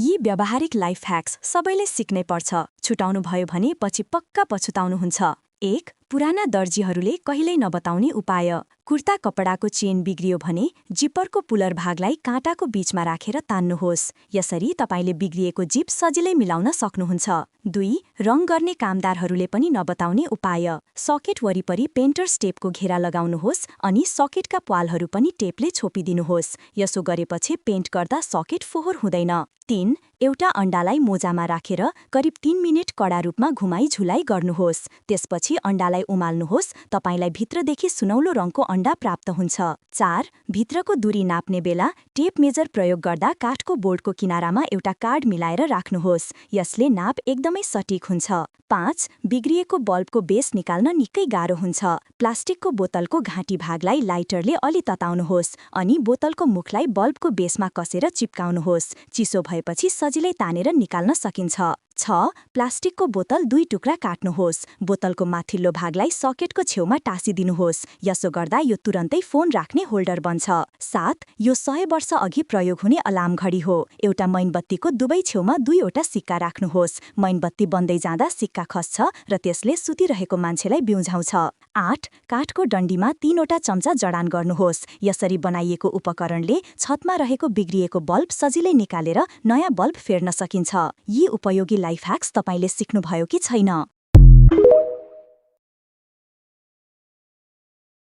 यी व्यावहारिक life hacks सबैले सिक्नै पर्छ। छुटाउनु भयो भने पछि पक्का पछुताउनुहुन्छ। 1. पुराना दर्जीहरूले कहिल्यै नबताउने उपाय। कुर्ता कपडाको चेन बिग्रियो भने जिप्परको पुलर भागलाई काँटाको बीचमा राखेर तान्नुहोस्। यसरी तपाईले बिग्रिएको जिप सजिलै मिलाउन सक्नुहुन्छ। 2. रङ गर्ने कामदारहरूले पनि नबताउने उपाय। सकेट वरिपरि पेन्टर्स टेपको घेरा लगाउनुहोस् अनि सकेटका प्वालहरू पनि टेपले छोपिदिनुहोस्। यसो गरेपछि पेन्ट गर्दा सकेट फोहोर हुँदैन। 3. एउटा अण्डालाई मोजामा राखेर करिब 3 मिनेट कडा रूपमा घुमाई झुलाइ गर्नुहोस्। त्यसपछि अण्डालाई उमाल्नुहोस्। तपाईलाई भित्रदेखि सुनौलो रङको अण्डा प्राप्त हुन्छ। 4. भित्रको दूरी नाप्ने बेला टेप मेजर प्रयोग गर्दा काठको बोर्डको किनारामा एउटा कार्ड मिलाएर राख्नुहोस्। यसले नाप एकदमै सटिक हुन्छ। 5. बिग्रिएको बल्बको बेस निकाल्न निकै गाह्रो हुन्छ। प्लास्टिकको बोतलको घाँटी भागलाई लाइटरले अलि तताउनुहोस् अनि बोतलको मुखलाई बल्बको बेसमा कसेर चिप्काउनुहोस्। चिसो भएपछि सजिलै तानेर निकाल्न सकिन्छ। 6. प्लास्टिकको बोतल 2 टुक्रा काट्नुहोस्। बोतलको माथिल्लो भागलाई सकेटको छेउमा टाँसिदिनुहोस्। यसो गर्दा यो तुरन्तै फोन राख्ने होल्डर बन्छ। 7. यो 100 वर्ष अघि प्रयोग हुने अलार्म घडी हो। एउटा मैनबत्तीको दुवै छेउमा 2वटा सिक्का राख्नुहोस्। मैनबत्ती बन्दै जाँदा सिक्का खस्छ र त्यसले सुतिरहेको मान्छेलाई बिउझाउँछ। 8. काठको डन्डीमा 3वटा चम्चा जडान गर्नुहोस्। यसरी बनाइएको उपकरणले छतमा रहेको बिग्रिएको बल्ब सजिलै निकालेर नयाँ बल्ब फेर्न सकिन्छ। यी उपयोगी लाइफ ह्याक्स तपाईले सिक्नुभयो कि छैन?